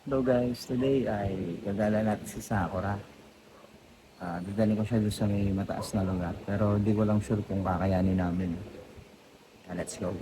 Hello guys, today ay gagala natin si Sakura. Dadalhin ko siya doon sa may mataas na lugar. Pero hindi ko lang sure kung kakayanin namin. Let's go.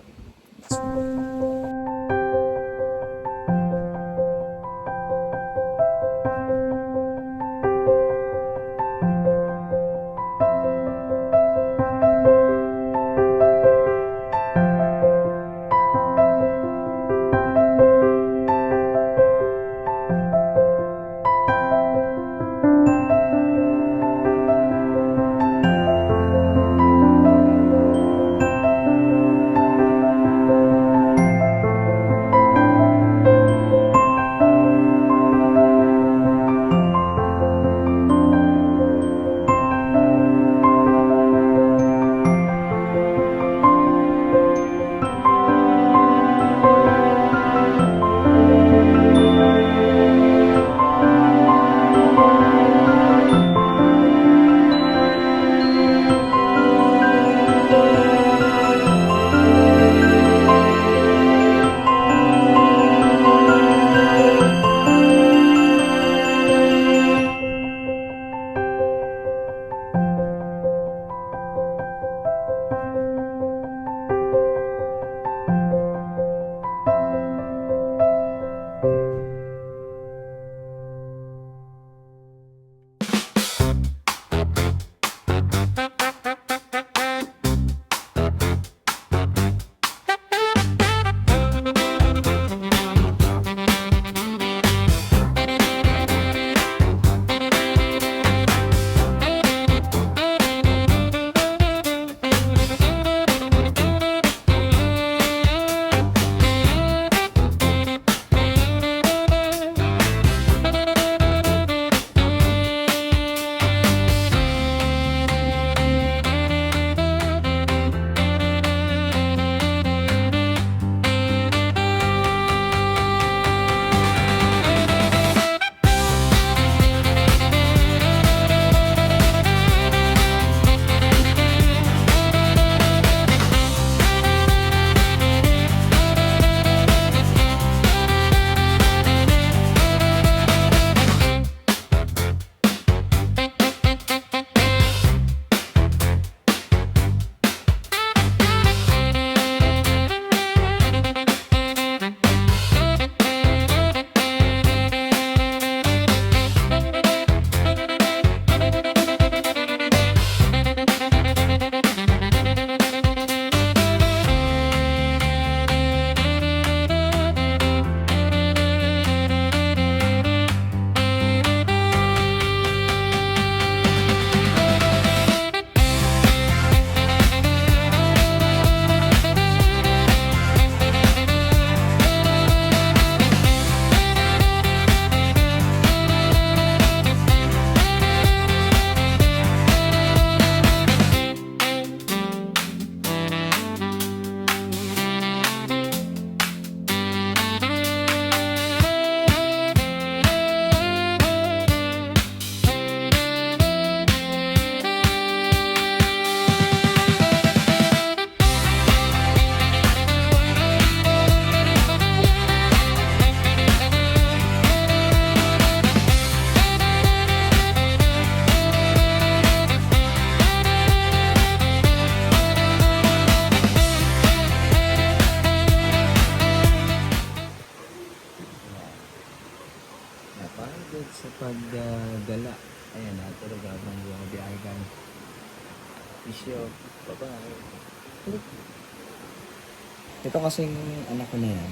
Napagod sa paggala. Ayan, natulog habang bumabiyahe kami. Isyo, babae. Ito kasing anak ko na yan.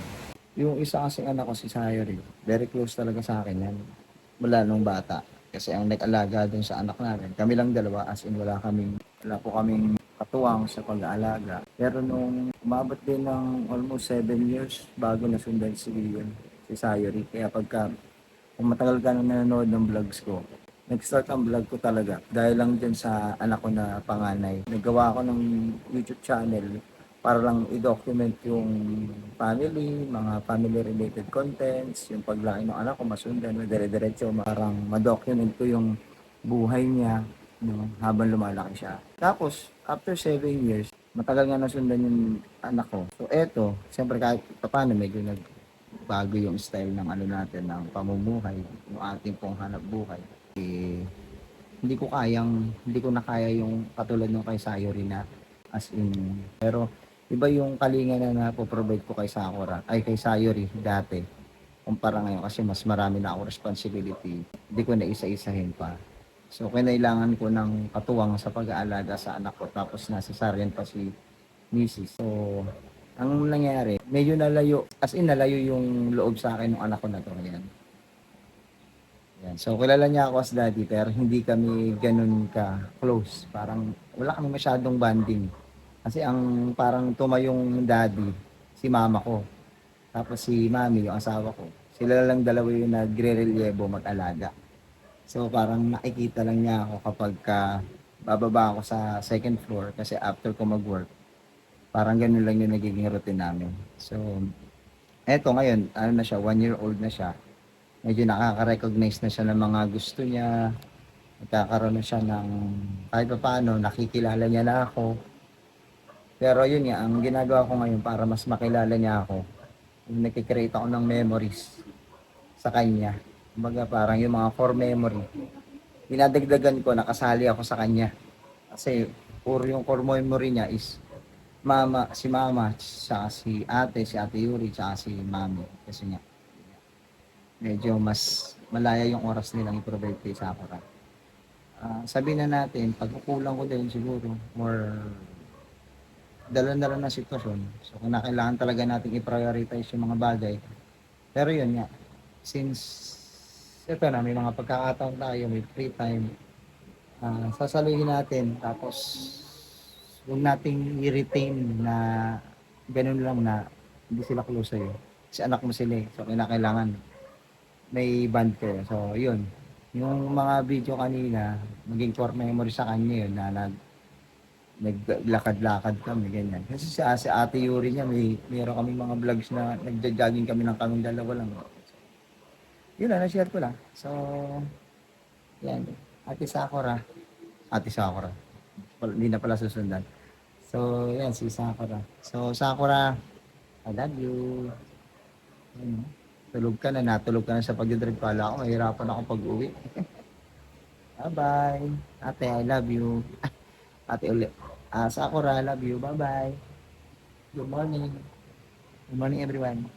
Yung isa kasing anak ko si Sayori, very close talaga sa akin yan. Mula nung bata. Kasi ang nag-alaga dun sa anak namin, kami lang dalawa, as in wala po kaming katuwang sa pag-aalaga. Pero nung umabot din ng almost 7 years bago nasundan si Sayori. Kaya kung matagal ka na nanonood ng vlogs ko, nag-start ang vlog ko talaga dahil lang dyan sa anak ko na panganay. Naggawa ako ng YouTube channel para lang i-document yung family, mga family-related contents, yung paglaki ng anak ko, masundan, na dire-diretso, parang ma-document ko yung buhay niya no, habang lumalaki siya. Tapos, after 7 years, matagal nga nasundan yung anak ko. So, eto, siyempre kahit paano medyo bago yung style ng ano natin, ng pamumuhay, yung ating pong hanap buhay. Eh, hindi ko na kaya yung katulad nung kay Sayori na as in, pero iba yung kalinga na napo-provide ko kay Sakura, ay kay Sayori dati, kumpara ngayon kasi mas marami na ako responsibility, hindi ko na isa-isahin pa. So, kailangan ko ng katuwang sa pag-aalaga sa anak ko, tapos nasa saryan pa si Mrs. So, ang nangyari, medyo nalayo, as in nalayo yung loob sa akin ng anak ko na to. Yan. Yan. So, kilala niya ako as daddy, pero hindi kami ganun ka close. Parang wala kami masyadong bonding. Kasi ang parang tumayong daddy, si mama ko. Tapos si mami, yung asawa ko. Sila lang dalawa yung nagre-relyebo mag-alaga. So, parang nakikita lang niya ako kapag bababa ako sa second floor kasi after ko mag-work, parang ganun lang yung nagiging routine namin. So, eto ngayon, ano na siya, 1 year old na siya. Medyo nakaka-recognize na siya ng mga gusto niya. Nagkakaroon na siya ng kahit pa paano, nakikilala niya na ako. Pero yun nga, ang ginagawa ko ngayon para mas makilala niya ako, nagkikreate ako ng memories sa kanya. Kumbaga parang yung mga core memory, dinadagdagan ko, nakasali ako sa kanya. Kasi puro yung core memory niya is si mama, saka si ate Yuri, saka si mami. Kasi nga, medyo mas malaya yung oras nilang i-provide kay Sakura. Sabihin na natin, pagkukulang ko din siguro, or dala-dala na sitwasyon. So, kailangan talaga natin i-prioritize yung mga bagay. Pero yun nga, since ito na, may mga pagkakataon tayo, may free time, sasaluhin natin, tapos huwag nating i-retain na ganun lang na hindi sila close sa'yo. Kasi anak mo sila eh. So, kailangan may band kayo. So, yun. Yung mga video kanina, maging core memory sa kanya yun na naglakad-lakad kami, ganyan. Kasi si Ate Yuri niya, meron kami mga vlogs na nagja-jogging kami ng kaming dalawa lang. Yun lang, na-share ko lang. So, yan. Ate Sakura. Ate Sakura. Hindi na pala susundan. So, yan, si Sakura. So, Sakura, I love you. Yan, no? Natulog ka na sa pagdadrive. Pala ako, mahirapan ako pag-uwi. Bye-bye. Ate, I love you. Ate ulit. Sakura, I love you. Bye-bye. Good morning. Good morning, everyone.